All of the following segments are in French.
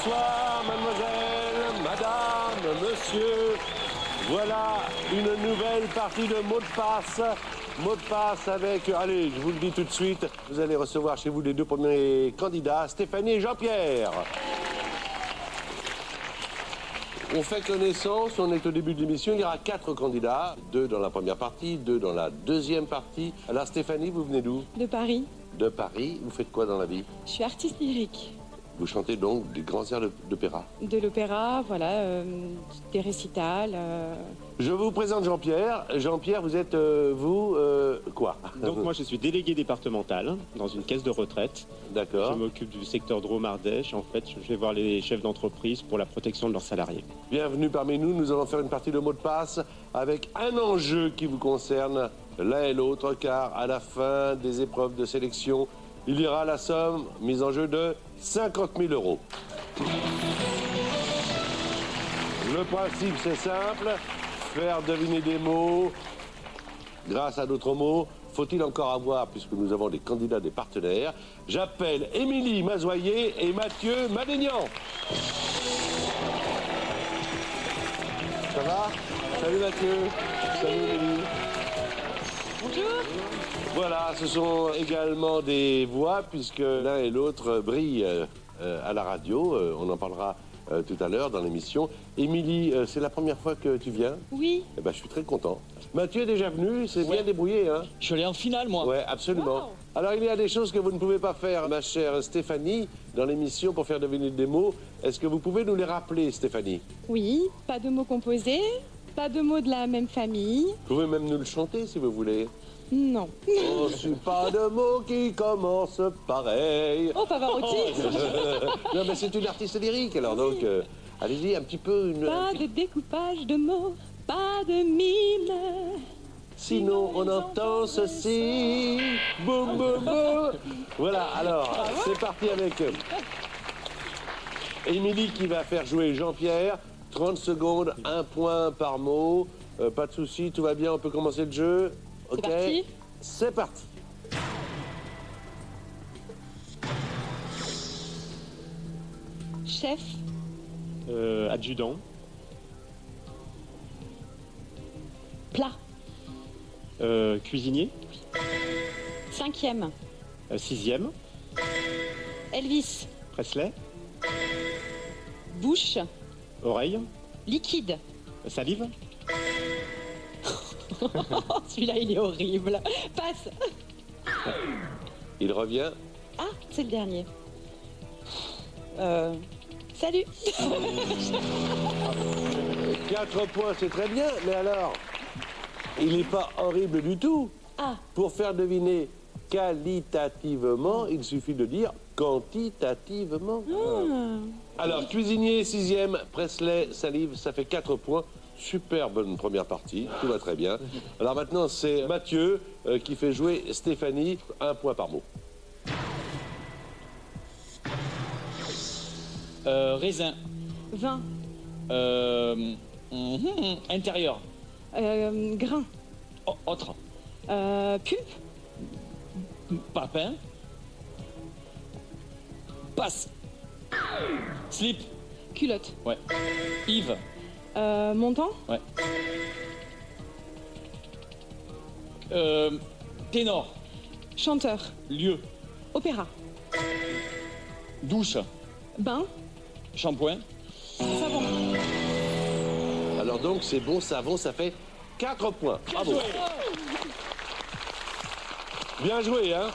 Bonsoir, mademoiselle, madame, monsieur. Voilà une nouvelle partie de mots de passe. Mot de passe avec, allez, je vous le dis tout de suite, vous allez recevoir chez vous les deux premiers candidats, Stéphanie et Jean-Pierre. On fait connaissance, on est au début de l'émission, il y aura 4 candidats, 2 dans la première partie, 2 dans la deuxième partie. Alors Stéphanie, vous venez d'où? De Paris. De Paris, vous faites quoi dans la vie? Je suis artiste lyrique. Vous chantez donc des grands airs d'opéra? De l'opéra, voilà, des récitals. Je vous présente Jean-Pierre. Jean-Pierre, vous êtes, quoi? Donc moi je suis délégué départemental dans une caisse de retraite. D'accord. Je m'occupe du secteur Drôme-Ardèche. En fait, je vais voir les chefs d'entreprise pour la protection de leurs salariés. Bienvenue parmi nous. Nous allons faire une partie de mots de passe avec un enjeu qui vous concerne l'un et l'autre, car à la fin des épreuves de sélection, il y aura la somme mise en jeu de 50 000 €. Le principe, c'est simple. Faire deviner des mots grâce à d'autres mots. Faut-il encore avoir, puisque nous avons des candidats, des partenaires. J'appelle Émilie Mazoyer et Mathieu Madénian. Ça va? Salut Mathieu. Salut Émilie. Bonjour. Voilà, ce sont également des voix, puisque l'un et l'autre brillent à la radio. On en parlera tout à l'heure dans l'émission. Émilie, c'est la première fois que tu viens? Oui. Eh ben, je suis très content. Mathieu est déjà venu, c'est bien débrouillé, hein? Je suis allé en finale, moi. Ouais, absolument. Wow. Alors, il y a des choses que vous ne pouvez pas faire, ma chère Stéphanie, dans l'émission pour faire deviner des mots. Est-ce que vous pouvez nous les rappeler, Stéphanie? Oui, pas de mots composés, pas de mots de la même famille. Vous pouvez même nous le chanter, si vous voulez. Non. Oh, je suis pas de mots qui commencent pareil. Oh, Pavarotti. Non, mais c'est une artiste lyrique, alors donc, allez-y, un petit peu une... Pas de découpage de mots, pas de mime. Sinon, on entend ceci. Boum, boum, boum. Voilà, alors, c'est parti avec Émilie qui va faire jouer Jean-Pierre. 30 secondes, 1 point par mot. Pas de souci, tout va bien, on peut commencer le jeu. Ok. Parti. C'est parti. Chef, Adjudant, plat, cuisinier, 5e, 6e, Elvis, Presley, bouche, oreille, liquide. salive, Celui-là, il est horrible. Passe. Il revient. Ah, c'est le dernier. Salut. 4 points, c'est très bien, mais alors, il n'est pas horrible du tout. Ah, Pour faire deviner qualitativement, il suffit de dire quantitativement. Alors, cuisinier, 6e, Presley, salive, ça fait 4 points. Super bonne première partie, tout va très bien. Alors maintenant, c'est Mathieu qui fait jouer Stéphanie, 1 point par mot. Raisin. vin, Intérieur. grain, Autre. pulpe, Papin. Passe. Slip. culotte, Ouais. Yves. montant, Ouais. Ténor. chanteur, Lieu. opéra, Douche. bain, Shampoing. savon. Alors donc, c'est bon savon, ça fait 4 points. Bravo. Bien joué, hein?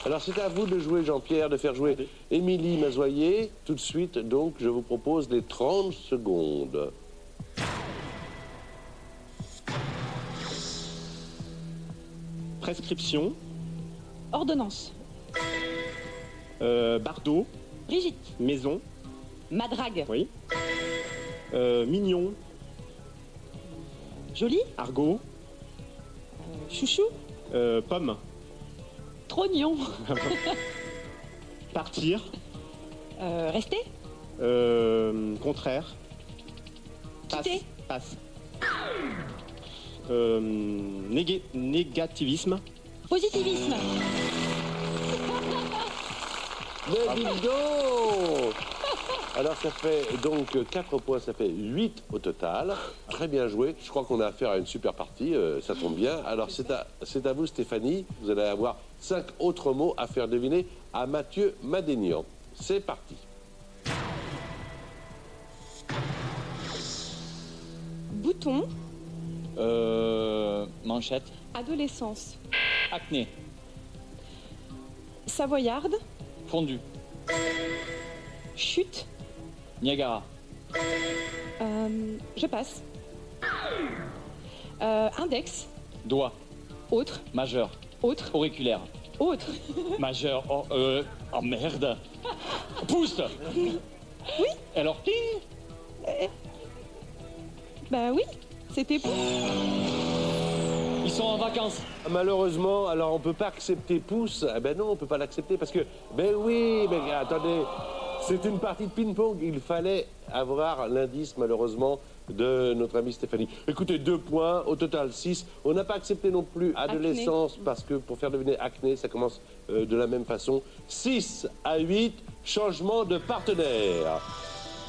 Alors c'est à vous de jouer, Jean-Pierre, de faire jouer Émilie Mazoyer. Tout de suite, donc, je vous propose les 30 secondes. prescription, Ordonnance, bardeau, Brigitte, maison, madrague, oui, Mignon. Joli. Argot. Chouchou. Pomme. Trognon. Partir. Rester. Contraire. Quitter. Passe. Négativisme. Positivisme. Mais dis donc. Alors ça fait donc 4 points, ça fait 8 au total. Très bien joué. Je crois qu'on a affaire à une super partie, ça tombe bien. Alors c'est à vous Stéphanie, vous allez avoir 5 autres mots à faire deviner à Mathieu Madénian. C'est parti. Bouton, Manchette. adolescence. Acné. Savoyarde, Fondu. chute. Niagara. Je passe. Index, Doigt. autre, Majeur. autre, Auriculaire. autre. Majeur. Oh merde. Pouce. Oui. Alors, Bah oui, c'était pour. ils sont en vacances. Malheureusement, alors on peut pas accepter pouce. Eh ben non, on peut pas l'accepter parce que, ben oui, mais attendez, c'est une partie de ping-pong. Il fallait avoir l'indice, malheureusement, de notre amie Stéphanie. Écoutez, 2 points, au total 6. On n'a pas accepté non plus adolescence parce que pour faire deviner acné, ça commence de la même façon. 6 à 8, changement de partenaire.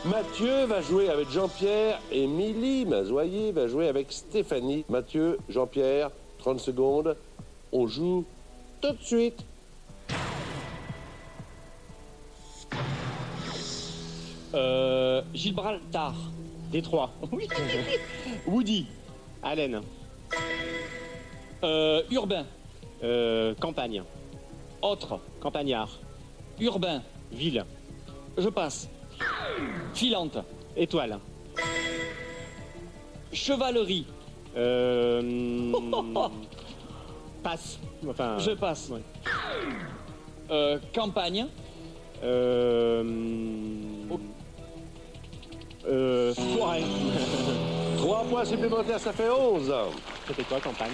Mathieu va jouer avec Jean-Pierre, Émilie Mazoyer va jouer avec Stéphanie. Mathieu, Jean-Pierre, 30 secondes. On joue tout de suite. Gibraltar. Détroit. Oui. Woody. Allen. Urbain. Campagne. Autre. Campagnard. Urbain. Ville. Je passe. Filante. Étoile. Chevalerie. Passe. Enfin. Je passe. Ouais. Campagne. Forêt. 3 points supplémentaires, ça fait 11. C'était quoi, campagne?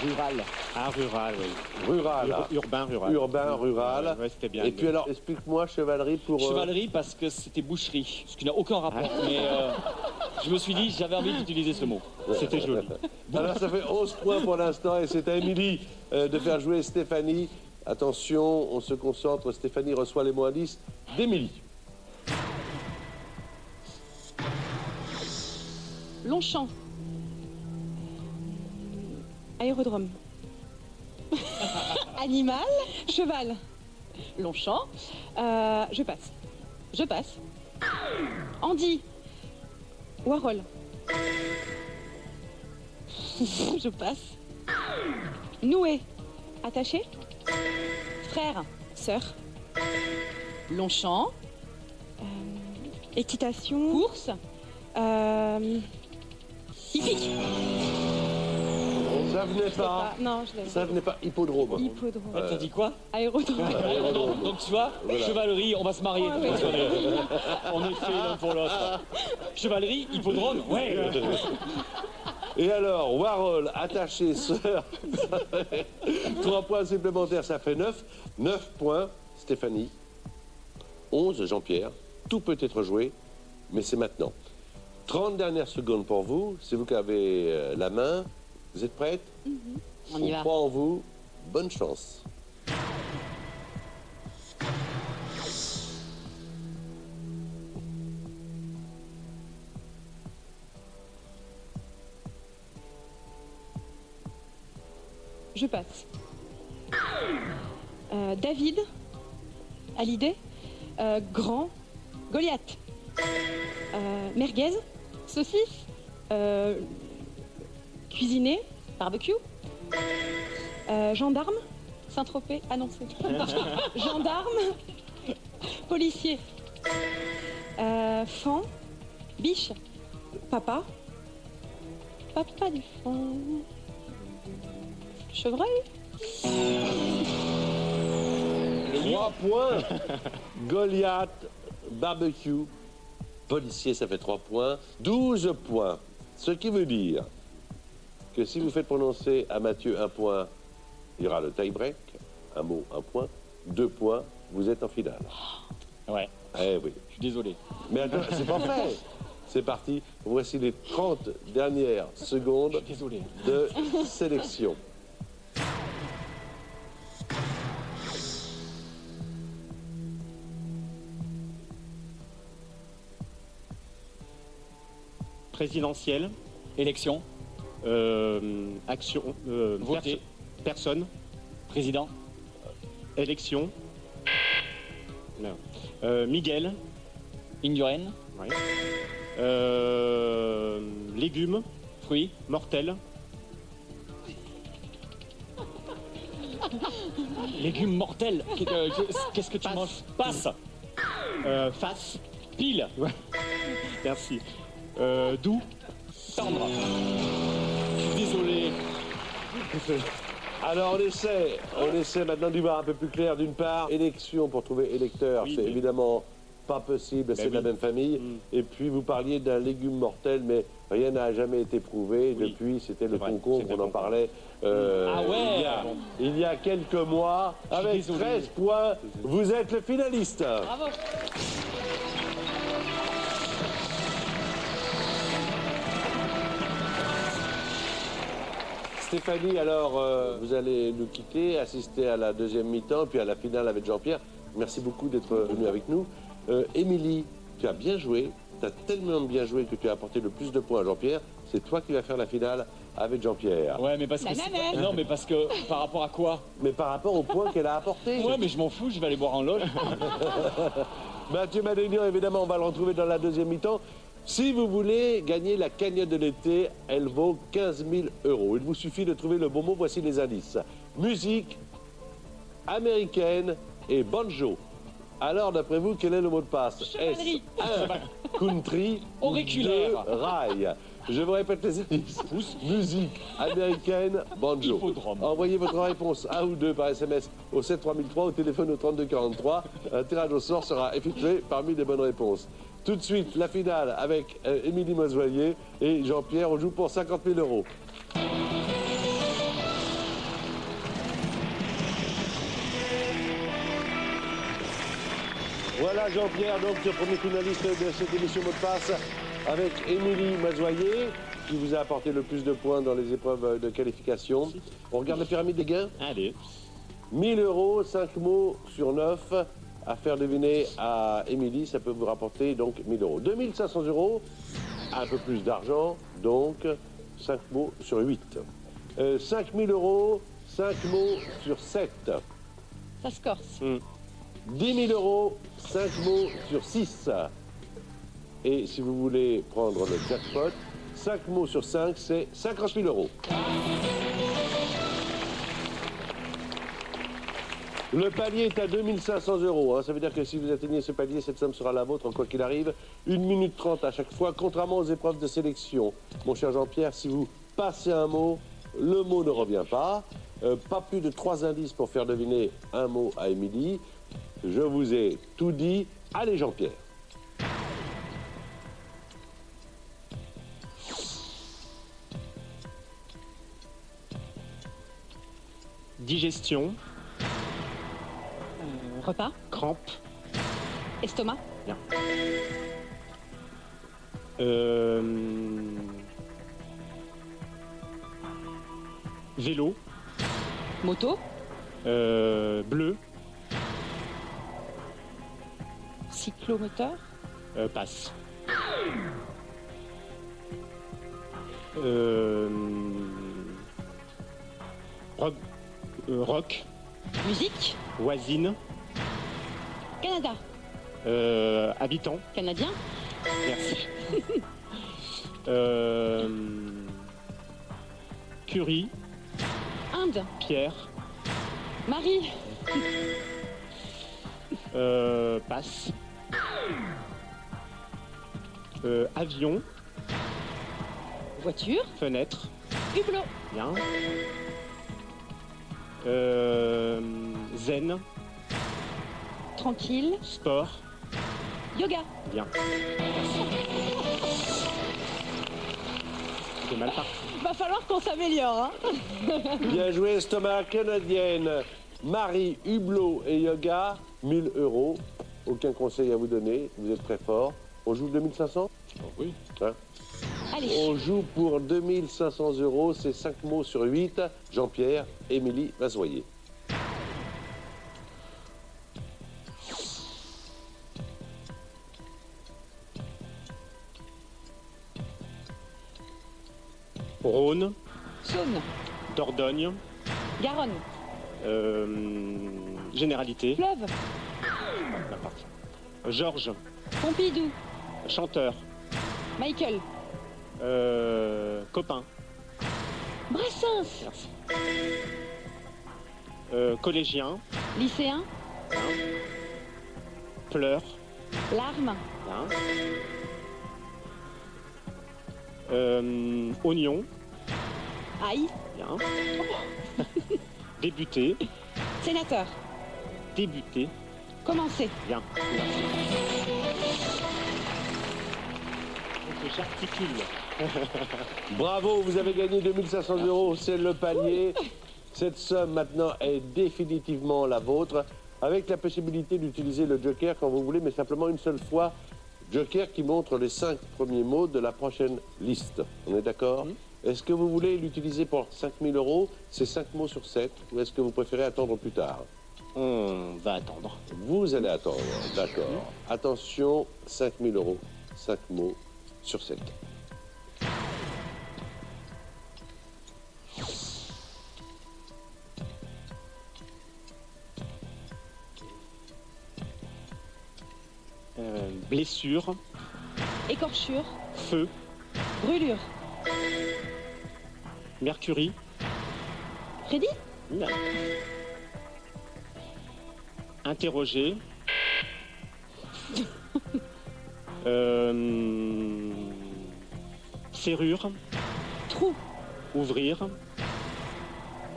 Rural. Ah, rural, oui. Rural. Urbain, rural. Urbain, rural. Ouais, c'était bien. Et puis alors, explique-moi, chevalerie pour... Chevalerie parce que c'était boucherie, ce qui n'a aucun rapport. Mais je me suis dit, j'avais envie d'utiliser ce mot. C'était joli. Alors ça fait 11 points pour l'instant et c'est à Émilie de faire jouer Stéphanie. Attention, on se concentre. Stéphanie reçoit les mots indices d'Émilie. Longchamp. Aérodrome. Animal. Cheval. Longchamp. Je passe. Je passe. Andy. Warhol. Je passe. Noué. Attaché. Frère. Sœur. Longchamp. Équitation. Course. Hippique. Ça venait pas. Non, je l'ai. Ça venait pas. Hippodrome. Hippodrome. T'as dit quoi? Aérodrome. Donc tu vois, Voilà. chevalerie, on va se marier. Ouais, parce qu'on est- on est fait l'un pour l'autre. Chevalerie, hippodrome, ouais. 3 alors, Warhol, attaché, sœur. 3 points supplémentaires, ça fait 9. 9 points, Stéphanie. 11, Jean-Pierre. Tout peut être joué, mais c'est maintenant. 30 dernières secondes pour vous. C'est vous qui avez la main. Vous êtes prête? On y va. croit en vous. Bonne chance. Je passe. David, Hallyday, Grand, Goliath, merguez, saucisse, cuisiner, barbecue, gendarme, Saint-Tropez, ah non, c'est gendarme, policier, fan, biche, papa, papa du fan, chevreuil. 3 points. Goliath, barbecue, Policier, ça fait 3 points. 12 points. Ce qui veut dire que si vous faites prononcer à Mathieu 1 point, il y aura le tie-break. Un mot, 1 point. 2 points, vous êtes en finale. Ouais, Eh oui. je suis désolé. Mais attends, c'est pas fait. C'est parti. Voici les 30 dernières secondes Désolé. de sélection. Présidentielle, Élection, action, Voter. personne, président, élection. Non. Miguel, Indurain, ouais. Légumes, fruits, mortel, légumes mortels. Qu'est-ce que tu manges? Passe. face, Pile. merci. Doux, Tendre. Je suis désolé. Alors on essaie maintenant d'y voir un peu plus clair. D'une part, élection pour trouver électeur, Oui, c'est oui. évidemment pas possible, c'est de la oui. même famille. Et puis vous parliez d'un légume mortel, mais rien n'a jamais été prouvé. Oui. Depuis, c'était le vrai, concombre, c'était on le en concombre. parlait Ah ouais. il y a quelques mois. Avec désolé. 13 points, vous êtes le finaliste. Bravo. Stéphanie, alors vous allez nous quitter, assister à la deuxième mi-temps, puis à la finale avec Jean-Pierre. Merci beaucoup d'être venu avec nous. Émilie, tu as bien joué, tu as tellement bien joué que tu as apporté le plus de points à Jean-Pierre. C'est toi qui vas faire la finale avec Jean-Pierre. Ouais, mais parce que. Banane. Non, mais parce que par rapport à quoi? Mais par rapport aux points qu'elle a apportés. Ouais, mais je m'en fous, je vais aller boire en loge. Mathieu Madénian, évidemment, on va le retrouver dans la deuxième mi-temps. Si vous voulez gagner la cagnotte de l'été, elle vaut 15 000 €. Il vous suffit de trouver le bon mot. Voici les indices. Musique, américaine et banjo. Alors, d'après vous, quel est le mot de passe? Chevalerie. S1, country, ou Auriculaire. 2, rail. Je vous répète les indices. Musique, américaine, banjo. Hippodrome. Envoyez votre réponse 1 ou 2 par SMS au 73003, au téléphone au 3243. Un tirage au sort sera effectué parmi les bonnes réponses. Tout de suite, la finale avec Émilie Mazoyer et Jean-Pierre. On joue pour 50 000 €. Voilà Jean-Pierre, donc le premier finaliste de cette émission Mot de passe avec Émilie Mazoyer, qui vous a apporté le plus de points dans les épreuves de qualification. On regarde la pyramide des gains. allez. 1000 €, 5 mots sur 9 à faire deviner à Émilie, ça peut vous rapporter donc 1000 €. 2500 €, un peu plus d'argent, donc 5 mots sur 8. 5000 €, 5 mots sur 7. Ça se corse. 10 000 €, 5 mots sur 6. Et si vous voulez prendre le jackpot, 5 mots sur 5, c'est 50 000 €. Le palier est à 2500 €. Ça veut dire que si vous atteignez ce palier, cette somme sera la vôtre, quoi qu'il arrive. 1 minute 30 à chaque fois, contrairement aux épreuves de sélection. Mon cher Jean-Pierre, si vous passez un mot, le mot ne revient pas. Pas plus de 3 indices pour faire deviner un mot à Émilie. Je vous ai tout dit. Allez, Jean-Pierre. Digestion, Repas. crampe, Estomac. vélo, Moto. bleu, Cyclomoteur. passe. Rock, Musique. voisine, Canada. habitant, Canadien. merci. Curie, Inde. pierre, Marie. passe. Avion, Voiture. fenêtre, Hublot. bien. Zen, Tranquille. sport, Yoga. Bien. C'est mal parti. Va falloir qu'on s'améliore. Hein. Bien joué, estomac canadienne. Marie, hublot et yoga, 1000 €. Aucun conseil à vous donner, vous êtes très fort. On joue 2500 ? Oui. Hein? Allez. On joue pour 2500 €, c'est 5 mots sur 8. Jean-Pierre, Émilie Mazoyer. Rhône, Saône. Dordogne, Garonne. généralité. Fleuve. Mal parti. Georges, Pompidou. chanteur. Michael. Copain. Brassens. Merci. Collégien. Lycéen. Pleurs. Larmes. Bien. Oignon. Aïe. Bien. Débuté. Sénateur. Débuté. Commencer. Bien. Merci. Faut que j'articule. Bravo, vous avez gagné 2500 €, c'est le palier. Cette somme maintenant est définitivement la vôtre, avec la possibilité d'utiliser le joker quand vous voulez, mais simplement une seule fois. Joker qui montre les 5 premiers mots de la prochaine liste. On est d'accord ? Est-ce que vous voulez l'utiliser pour 5000 €? C'est 5 mots sur 7. Ou est-ce que vous préférez attendre plus tard? On va attendre. Vous allez attendre, d'accord. Attention, 5000 €, 5 mots sur 7. Blessure. Écorchure. Feu. Brûlure. Mercury. Freddy. Bien. Interroger. Serrure. Trou. Ouvrir.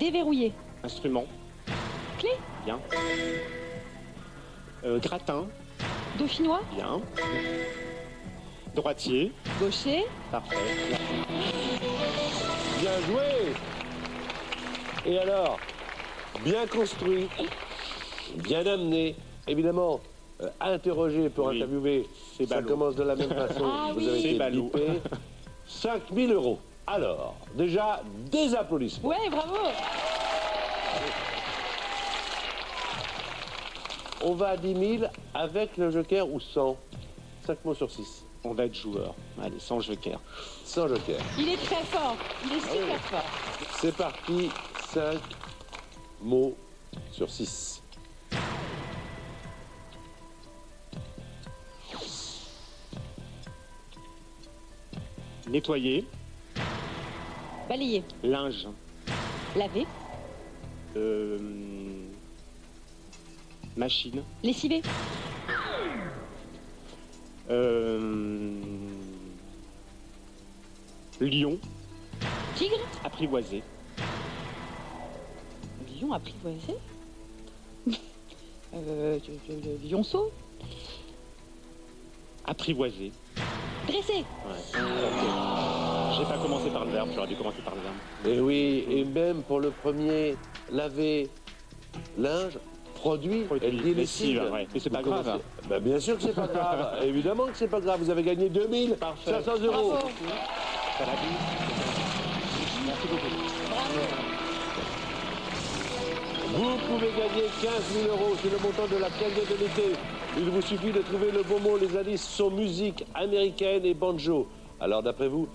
Déverrouiller. Instrument. Clé. Bien. Gratin. Dauphinois. Bien. Droitier. Gaucher. Parfait. Bien joué! Et alors, bien construit, bien amené, évidemment, interroger pour Oui, interviewer, c'est ça ballot. commence de la même façon, Ah vous oui. avez C'est été ballot. bipé. 5000 €. Alors, déjà, des applaudissements. Ouais, bravo. On va à 10 000 avec le joker ou sans? 5 mots sur 6. On va être joueur. Allez, sans joker. Sans joker. Il est très fort. Il est super fort. C'est parti, 5 mots sur 6. Nettoyer. Balayer. Linge. Laver. Machine. Lessiver. Lion. Tigre. Apprivoisé. Lion apprivoisé. Lionceau. Apprivoisé. Dressé. Ouais. J'ai pas commencé par le verbe, j'aurais dû commencer par le verbe. Et oui, et même pour le premier, laver, linge, produit, elle dit lessive, lessive. ouais. Mais c'est pas Vous grave. commencez- Ben, bien sûr que c'est pas grave. Évidemment que c'est pas grave. Vous avez gagné 2500 €. Bravo. Ça l'a dit. Merci beaucoup. Vous pouvez gagner 15 000 €. C'est le montant de la cagnotte de l'été. Il vous suffit de trouver le bon mot. Les indices sont musique américaine et banjo. Alors, d'après vous,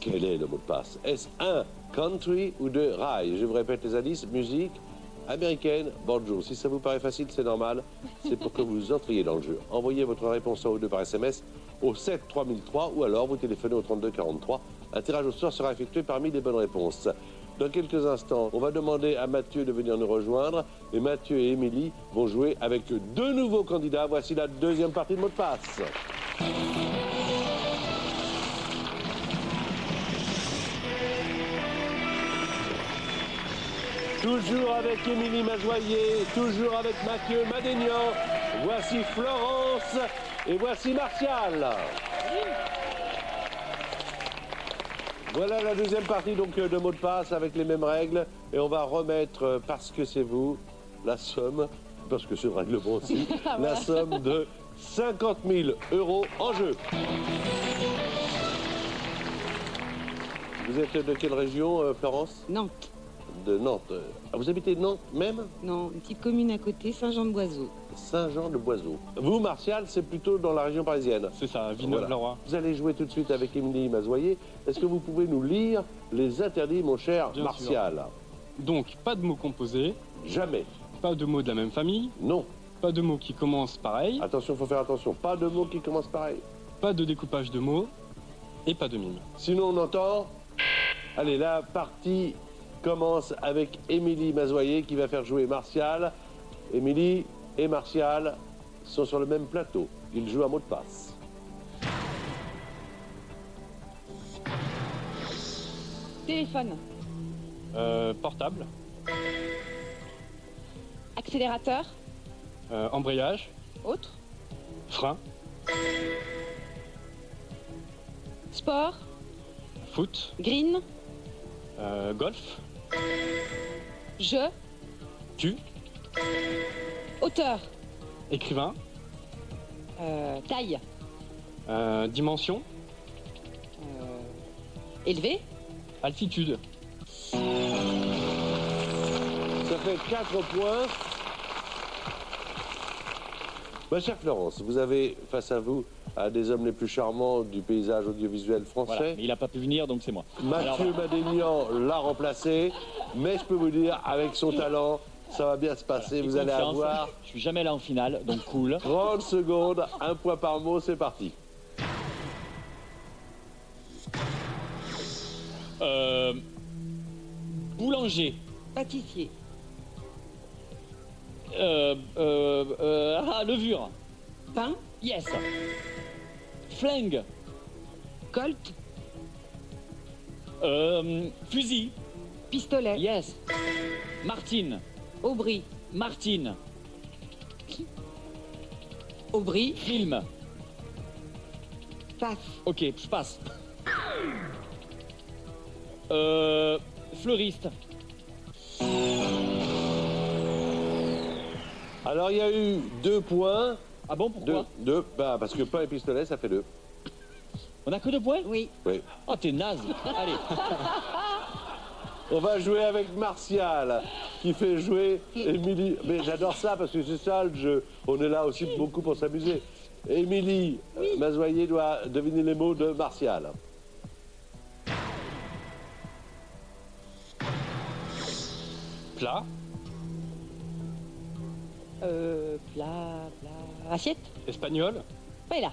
quel est le mot de passe? Est-ce 1, country ou 2, rail? Je vous répète les indices, musique américaine, banjo. Si ça vous paraît facile, c'est normal. C'est pour que vous entriez dans le jeu. Envoyez votre réponse en haut 2 par SMS au 7 3003 ou alors vous téléphonez au 32 43. Un tirage au sort sera effectué parmi les bonnes réponses. Dans quelques instants, on va demander à Mathieu de venir nous rejoindre et Mathieu et Émilie vont jouer avec 2 nouveaux candidats. Voici la deuxième partie de mot de passe. Toujours avec Émilie Mazoyer, toujours avec Mathieu Madénian Voici Florence et voici Martial. Voilà la deuxième partie donc de mots de passe avec les mêmes règles. Et on va remettre, parce que c'est vous, la somme, parce que c'est le règlement aussi, la somme de 50 000 € en jeu. Vous êtes de quelle région, Florence? Nantes. De Nantes. Ah, vous habitez Nantes même? Non, une petite commune à côté, Saint-Jean-de-Boiseau. Saint-Jean-de-Boiseau. Vous, Martial, c'est plutôt dans la région parisienne. C'est ça, Villeneuve-la-Roi. Vous allez jouer tout de suite avec Émilie Mazoyer. Est-ce que vous pouvez nous lire les interdits, mon cher Bien Martial? Donc, pas de mots composés, Jamais. pas de mots de la même famille, Non. pas de mots qui commencent pareil, Attention, faut faire attention. Pas de mots qui commencent pareil. pas de découpage de mots et pas de mime. Sinon, on entend... Allez, la partie commence avec Émilie Mazoyer qui va faire jouer Martial. Émilie et Martial sont sur le même plateau. Ils jouent un mot de passe. Téléphone. Portable, Accélérateur. embrayage, Autre. frein, Sport. foot, Green. golf, Jeu. tu, Hauteur. écrivain, Taille. dimension, Élevé. altitude. Ça fait 4 points. Ma chère Florence, vous avez face à vous un des hommes les plus charmants du paysage audiovisuel français. Voilà, mais il n'a pas pu venir, donc c'est moi. Mathieu Madénian l'a remplacé, mais je peux vous dire, avec son talent, ça va bien se passer. Et Vous allez confiance, avoir je suis jamais là en finale, donc cool. 30 secondes, un point par mot, c'est parti. Boulanger. Pâtissier. Levure. Pain. Yes. Flingue. Colt. Fusil. Pistolet. Yes. Martine. Aubry. Martine. Aubry. Film. Passe. Ok, je passe. Fleuriste. Alors, il y a eu 2 points. Ah bon, pourquoi Deux, bah, parce que pain et pistolet, ça fait 2. On a que 2 points Oui. Oui. Oh, t'es naze. Allez. On va jouer avec Martial, qui fait jouer Émilie. Mais j'adore ça, parce que c'est ça le jeu. On est là aussi beaucoup pour s'amuser. Émilie Mazoyer doit deviner les mots de Martial. Plat, Plat. Assiette. espagnol, Paella.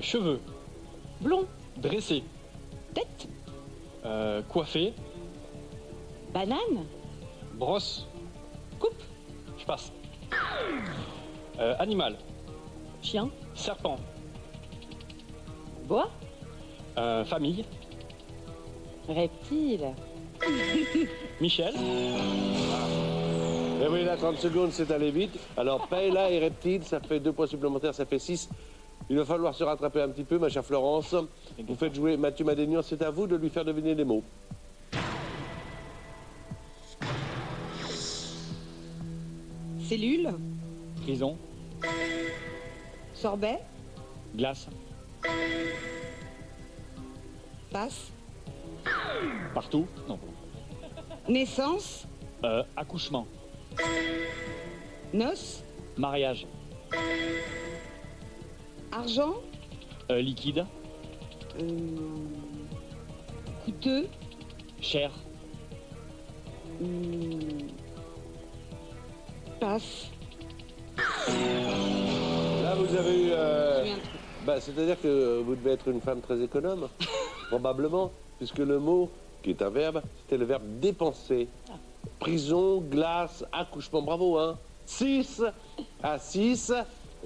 cheveux, Blond. dressé, Tête. coiffé, Banane. brosse, Coupe. je passe. Animal, Chien. serpent, Bois. famille, Reptile. Michel, Eh oui, là, 30 secondes, c'est allé vite. Alors, paella et reptile, ça fait 2 points supplémentaires, ça fait 6. Il va falloir se rattraper un petit peu, ma chère Florence. Vous faites jouer Mathieu Madénian, c'est à vous de lui faire deviner les mots. Cellule. Prison. Sorbet. Glace. Passe. Partout. Non. Naissance. Accouchement. Noces. Mariage. Argent. Liquide. Coûteux. Cher. Passe. Là, vous avez eu... Je souviens de tout. Bah, c'est-à-dire que vous devez être une femme très économe, probablement, puisque le mot, qui est un verbe, c'était le verbe dépenser. Prison, glace, accouchement, bravo, hein. 6 à 6,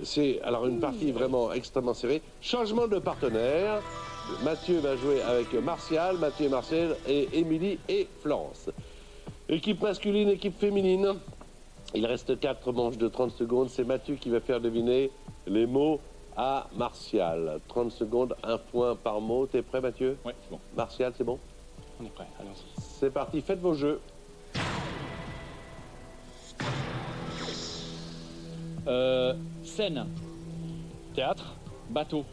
c'est alors une partie vraiment extrêmement serrée. Changement de partenaire. Mathieu va jouer avec Martial, Mathieu et Marcel, et Émilie et Florence. Équipe masculine, équipe féminine. Il reste 4 manches de 30 secondes. C'est Mathieu qui va faire deviner les mots à Martial. 30 secondes, 1 point par mot. T'es prêt, Mathieu? Ouais, c'est bon. Martial, c'est bon? On est prêt. Allons-y. C'est parti, faites vos jeux. Scène. Théâtre. Bateau.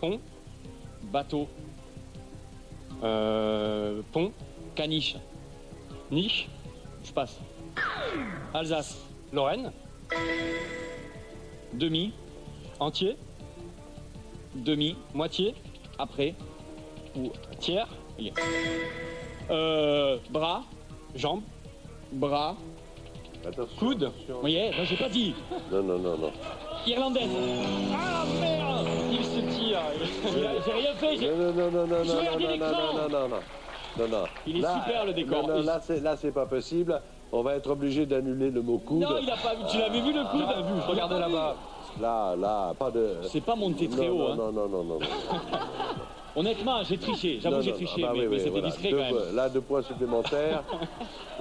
Pont. Bateau. Pont. Caniche. Niche. Je passe. Alsace. Lorraine. Demi. Entier. Demi. Moitié. Après. Ou tiers. Oui. Bras. Jambes. Bras. Attention. Coude. attention. Vous voyez, ben, j'ai pas dit. Non, non, non, non. Irlandaise. Ah merde. Il se tire. J'ai rien fait. Non, non, non, non, non, J'ai non, regardé non, non, l'écran. non, non, non, non, non. Il est super, le décor. Non, non, Et- là, c'est pas possible. On va être obligé d'annuler le mot coude. Non, il a pas vu. Tu l'avais vu le coude? Vu. Je regardais là-bas. Là, pas de... C'est pas monté très non, haut. non, Hein. non, non, non, non, non. Honnêtement, j'ai triché. J'avoue, Non, j'ai non, triché, ah bah mais, oui, mais oui, c'était voilà. discret Deux quand même. points. Là, 2 points supplémentaires.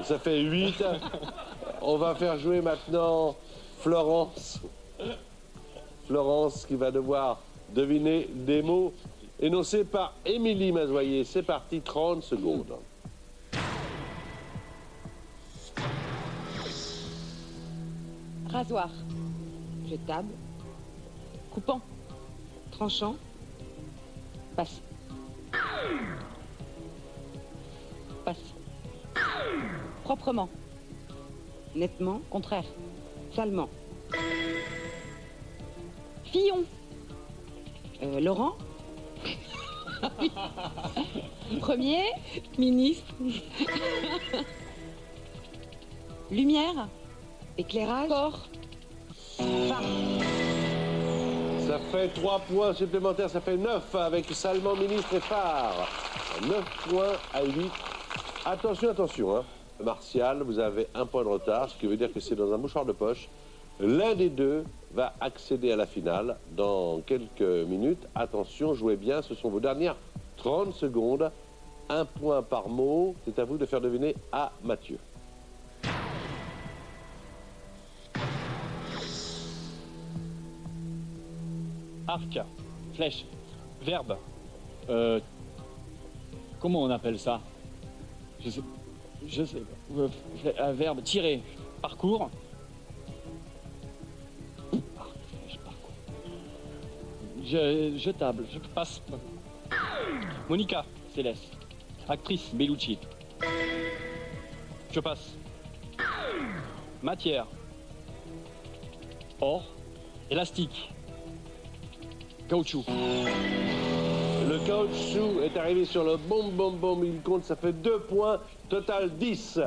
Ça fait 8. On va faire jouer maintenant Florence. Florence qui va devoir deviner des mots énoncés par Émilie Mazoyer. C'est parti, 30 secondes. Rasoir. Jetable. Coupant. Tranchant. Passe. Passe. Proprement. Nettement. Contraire. Salement. Fillon. Laurent. Premier. Ministre. Lumière. Éclairage. Port. Ça fait 3 points supplémentaires, ça fait 9 avec Salman, ministre et phare. 9 points à 8. Attention, attention, hein. Martial, vous avez 1 point de retard, ce qui veut dire que c'est dans un mouchoir de poche. L'un des deux va accéder à la finale dans quelques minutes. Attention, jouez bien, ce sont vos dernières 30 secondes. 1 point par mot. C'est à vous de faire deviner à Mathieu. Arc. Flèche. Verbe. Comment on appelle ça? Je sais pas. Verbe. Tirer. Parcours. Arc, flèche, parcours. Jetable. Je passe. Monica. Céleste. Actrice. Bellucci. Je passe. Matière. Or. Élastique. Caoutchouc. Le caoutchouc est arrivé sur le bom, il compte, ça fait 2 points, total 10.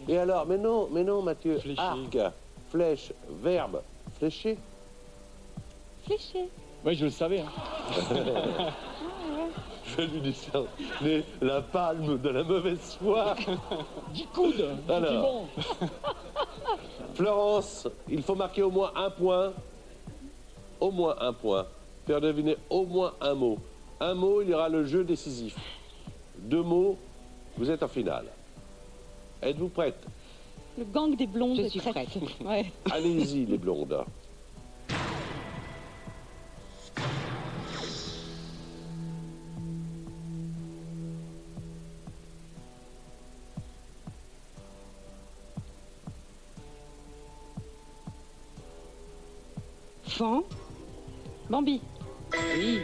Et alors, mais non, Mathieu, Fléché. arc, flèche, verbe, fléché. Fléché. Oui, je le savais. Hein. Je lui dis ça, mais la palme de la mauvaise foi. 10 coudes. Alors. C'est bon. Florence, il faut marquer au moins 1 point. Au moins 1 point. Faire deviner au moins un mot. Un mot, il y aura le jeu décisif. 2 mots, vous êtes en finale. Êtes-vous prête? Le gang des blondes. Je est suis prête. prête. Ouais. Allez-y, les blondes. Fan. Bambi. Oui.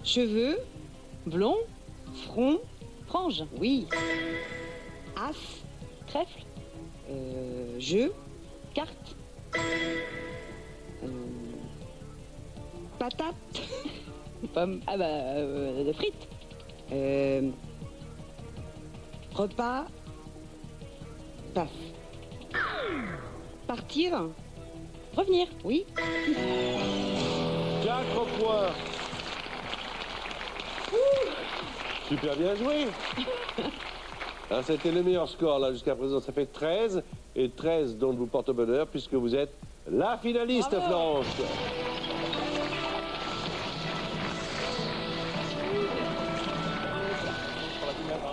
Cheveux. Blond. Front. Frange. Oui. As. Trèfle. Jeu. Carte. Patate. Pomme. Ah bah, de frites. Repas. Passe. Partir. Revenir. Oui. 4 points. Super bien joué. Hein, c'était le meilleur score là jusqu'à présent. Ça fait 13. Et 13 dont vous porte bonheur puisque vous êtes la finaliste, Bravo. Florence.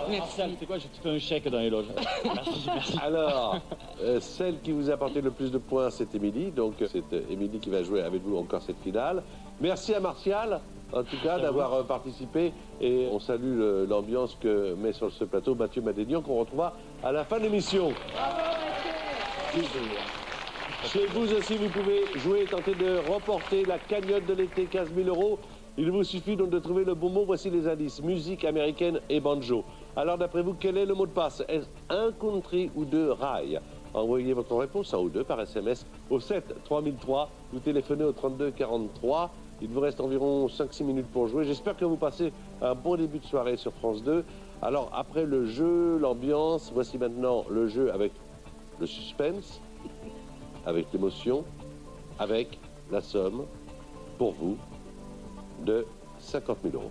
Martial, tu sais quoi, je te fais un chèque dans les loges. Merci, merci. Alors, celle qui vous a apporté le plus de points, c'est Émilie. Donc, c'est Émilie qui va jouer avec vous encore cette finale. Merci à Martial, en tout cas, d'avoir participé. Et on salue l'ambiance que met sur ce plateau Mathieu Madénian, qu'on retrouvera à la fin de l'émission. Chez vous aussi, vous pouvez jouer et tenter de remporter la cagnotte de l'été, 15 000 €. Il vous suffit donc de trouver le bon mot. Voici les indices. Musique américaine et banjo. Alors, d'après vous, quel est le mot de passe? Est-ce un country ou deux rail? Envoyez votre réponse, un ou deux, par SMS au 7 3003. Vous téléphonez au 32 43. Il vous reste environ 5-6 minutes pour jouer. J'espère que vous passez un bon début de soirée sur France 2. Alors, après le jeu, l'ambiance, voici maintenant le jeu avec le suspense, avec l'émotion, avec la somme, pour vous, de 50 000 €.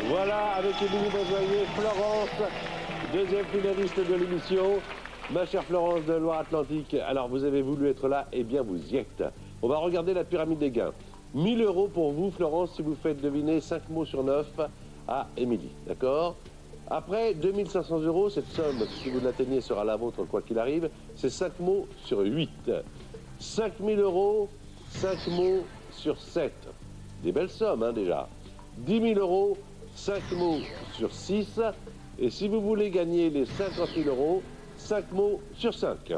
Voilà, avec Émilie Bonjoyer, Florence, deuxième finaliste de l'émission. Ma chère Florence de Loire-Atlantique, alors vous avez voulu être là, eh bien vous y êtes. On va regarder la pyramide des gains. 1 000 € pour vous, Florence, si vous faites deviner 5 mots sur 9 à Émilie, d'accord? Après 2 500 €, cette somme, si vous l'atteignez, sera la vôtre quoi qu'il arrive, c'est 5 mots sur 8. 5 000 €, 5 mots sur 7. Des belles sommes, hein, déjà. 10 000 €, 5 mots sur 6. Et si vous voulez gagner les 50 000 €, 5 mots sur 5.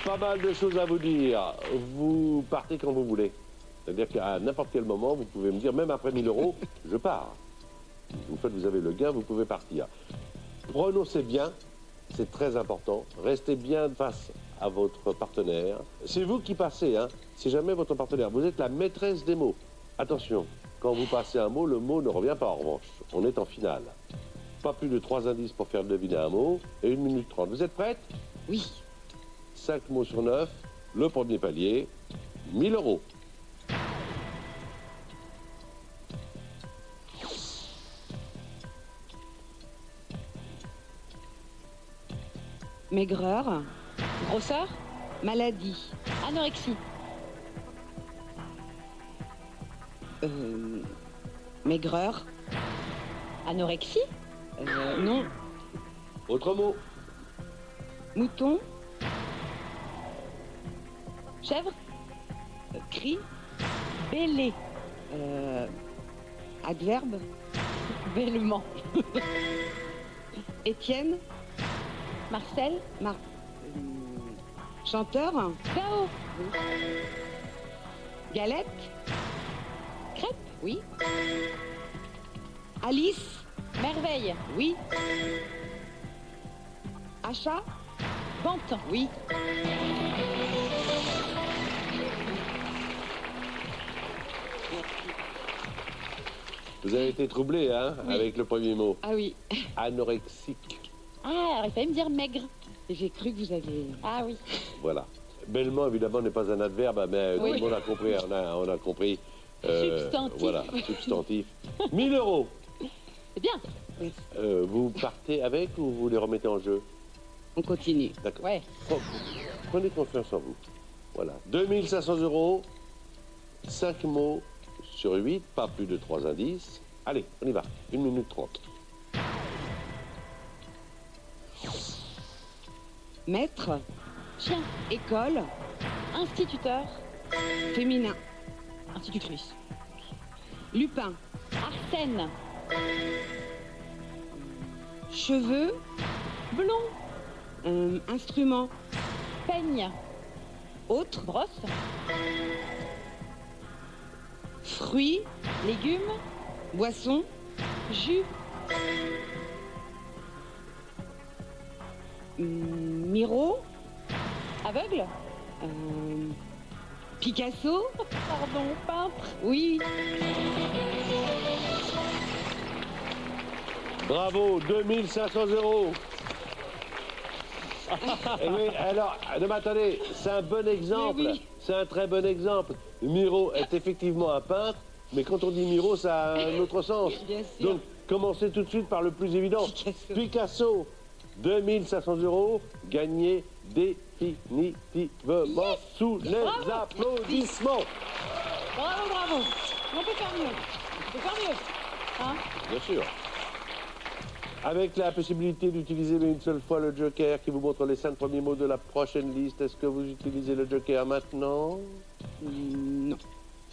Pas mal de choses à vous dire. Vous partez quand vous voulez. C'est-à-dire qu'à n'importe quel moment, vous pouvez me dire, même après 1 000 €, je pars. Une fois que vous avez le gain, vous pouvez partir. Prononcez bien, c'est très important. Restez bien face à votre partenaire. C'est vous qui passez, hein. C'est jamais votre partenaire. Vous êtes la maîtresse des mots. Attention, quand vous passez un mot, le mot ne revient pas en revanche. On est en finale. Pas plus de 3 indices pour faire deviner un mot et 1 minute 30. Vous êtes prête? Oui. 5 mots sur 9, le premier palier, 1 000 €. Maigreur. Grosseur. Maladie. Anorexie. Maigreur. Anorexie. Non. Autre mot. Mouton. Chèvre. Cri. Bélé. Adverbe. Bellement. Étienne. Marcel. Chanteur. Cao. Galette. Crêpe. Oui. Alice. Merveille. Oui. Achat. Vente. Oui. Vous avez été troublé, hein, Oui. avec le premier mot. Ah oui. Anorexique. Ah, alors il fallait me dire maigre. J'ai cru que vous aviez... Ah oui. Voilà. Bellement, évidemment, n'est pas un adverbe, mais tout Oui. le monde a compris. On a compris. Substantif. Voilà, substantif. 1 000 €. C'est bien. Vous partez avec ou vous les remettez en jeu? On continue. D'accord. Ouais. Prenez confiance en vous. Voilà. 2 500 €, 5 mots sur 8, pas plus de 3 indices. Allez, on y va. 1 minute 30. Maître. Chien. École. Instituteur. Féminin. Institutrice. Lupin. Arsène. Cheveux. Blond. Instrument. Peigne. Autre. Brosse. Fruits. Légumes. Boisson. Jus. Miro. Aveugle. Picasso. Pardon, peintre. Oui. Bravo, 2 500 €. Eh oui, alors, non, mais attendez, c'est un bon exemple. Mais oui. C'est un très bon exemple. Miro est effectivement un peintre, mais quand on dit Miro, ça a un autre sens. Bien sûr. Donc, commencez tout de suite par le plus évident. Picasso. Picasso. 2500 € gagnés définitivement sous les applaudissements. Bravo, bravo. On peut faire mieux. On peut faire mieux. Hein? Bien sûr. Avec la possibilité d'utiliser mais une seule fois le joker qui vous montre les 5 premiers mots de la prochaine liste, est-ce que vous utilisez le joker maintenant? Non.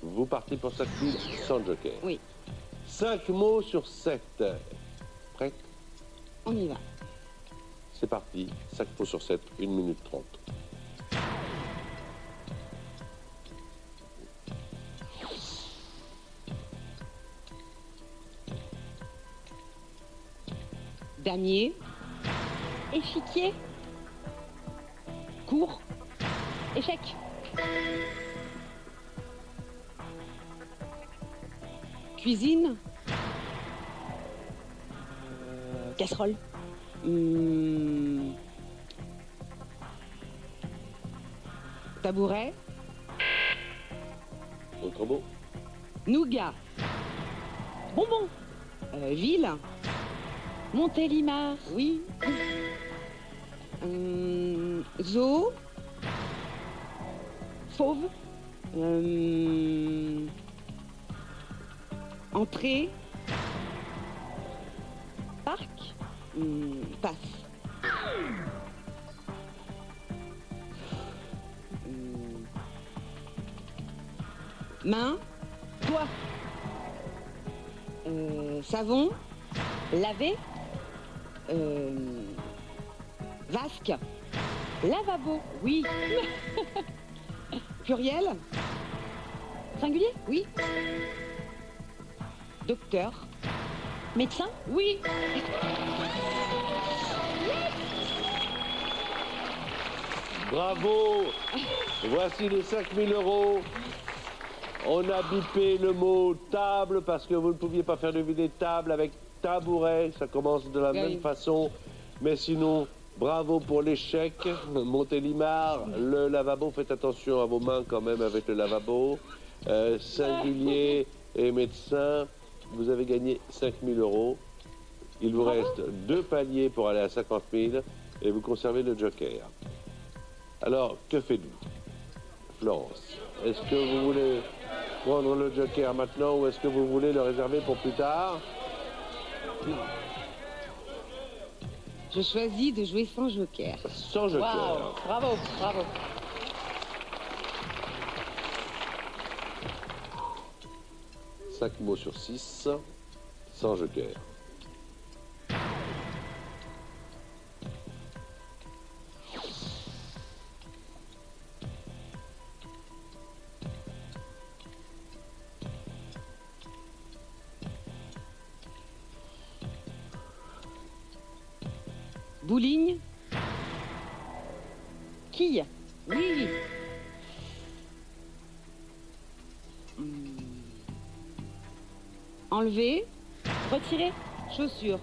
Vous partez pour 5 000 sans joker. Oui. 5 mots sur 7. Prête? On y va. C'est parti. 5 mots sur 7, 1 minute 30. Damier, Échiquier. cours, Échec. cuisine, Casserole. tabouret, Autre mot? nougat, Bonbon. ville, Montélimar. oui, zoo, Fauve. entrée, Parc. passe. Main, Doigt. savon, Laver. vasque, Lavabo. oui. Pluriel, Singulier. oui. Docteur, Médecin. oui. Bravo! Voici les 5 000 €. On a bipé le mot table parce que vous ne pouviez pas faire deviner table avec tabouret. Ça commence de la Oui. même façon. Mais sinon, bravo pour l'échec. Montélimar, le lavabo, faites attention à vos mains quand même avec le lavabo. Singulier et médecin, vous avez gagné 5 000 €. Il vous reste 2 paliers pour aller à 50 000 et vous conservez le joker. Alors, que faites-vous? Florence, est-ce que vous voulez prendre le joker maintenant ou est-ce que vous voulez le réserver pour plus tard? Je choisis de jouer sans joker. Sans joker. Waouh. Bravo, bravo. Cinq mots sur 6, sans joker. Bouligne, Quille. oui. Enlever, Retirer. chaussure.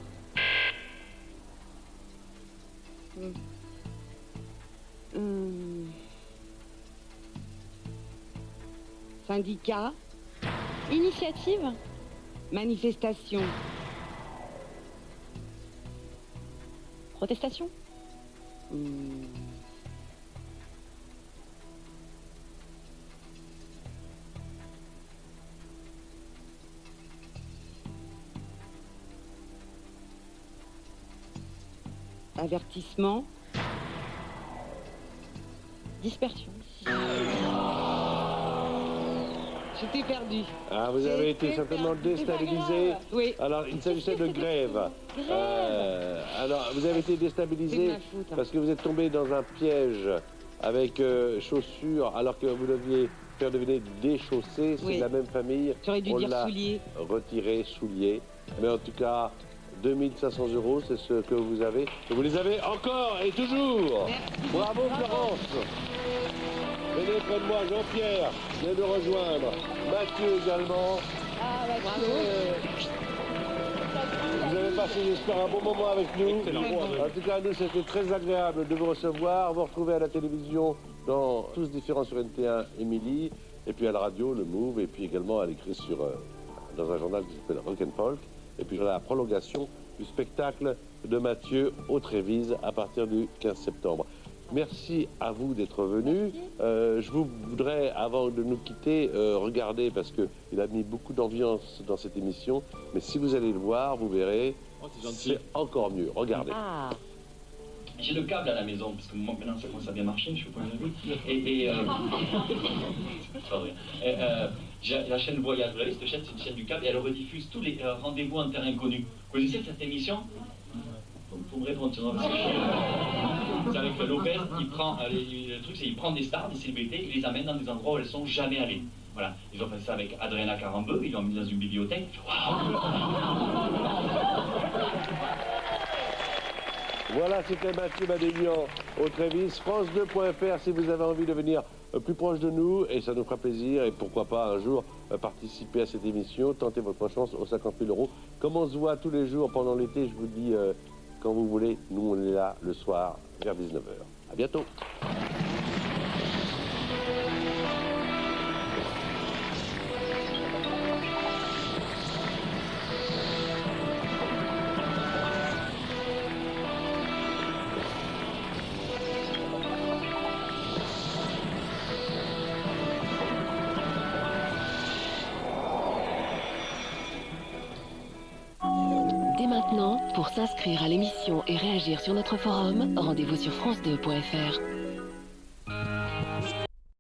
Syndicat, Initiative. manifestation. Protestation. Avertissement, Dispersion. j'étais perdue. Ah, vous avez été C'était certainement perdu, c'est pas déstabilisé. grave. Oui. Alors, il s'agissait de grève. Alors, vous avez été C'est déstabilisé de ma faute, hein. parce que vous êtes tombé dans un piège avec chaussures alors que vous deviez faire deviner déchaussé. C'est Oui. de la même famille. J'aurais dû On dire l'a soulier. retiré, soulier. Mais en tout cas, 2500 €, c'est ce que vous avez. Et vous les avez encore et toujours. Merci. Bravo Florence. Venez près de moi, Jean-Pierre vient de rejoindre. Mathieu également. Ah, bah, Bravo. Vous avez passé, j'espère, un bon moment avec nous. En tout cas, nous, c'était très agréable de vous recevoir, vous retrouver à la télévision dans Tous différents sur NT1, Émilie, et puis à la radio, le Move, et puis également à l'écrit sur dans un journal qui s'appelle Rock and Folk. et puis la prolongation du spectacle de Mathieu au Trévise à partir du 15 septembre. Merci à vous d'être venus. Je voudrais, avant de nous quitter, regarder, parce qu'il a mis beaucoup d'ambiance dans cette émission, mais si vous allez le voir, vous verrez, c'est encore mieux. Regardez. Ah. J'ai le câble à la maison, parce que moi, maintenant ça commence à bien marcher, je suis pas vu. C'est pas vrai. J'ai la chaîne Voyage, vous l'avez, cette chaîne, c'est une chaîne du câble, et elle rediffuse tous les rendez-vous en terrain inconnu. Vous connaissez cette émission? Vous me répondre, parce que c'est avec Lopez, il prend, le truc c'est qu'il prend des stars, des célébrités, il les amène dans des endroits où elles sont jamais allées. Voilà, ils ont fait ça avec Adriana Carambeu, ils l'ont mis dans une bibliothèque. Voilà, c'était Mathieu Madélian au Trévise. France2.fr si vous avez envie de venir plus proche de nous, et ça nous fera plaisir, et pourquoi pas un jour participer à cette émission, tentez votre chance aux 50 000 €. Comme on se voit tous les jours pendant l'été, je vous dis quand vous voulez, nous on est là le soir vers 19h. À bientôt. Dès maintenant, pour s'inscrire à l'émission et réagir sur notre forum, rendez-vous sur France2.fr.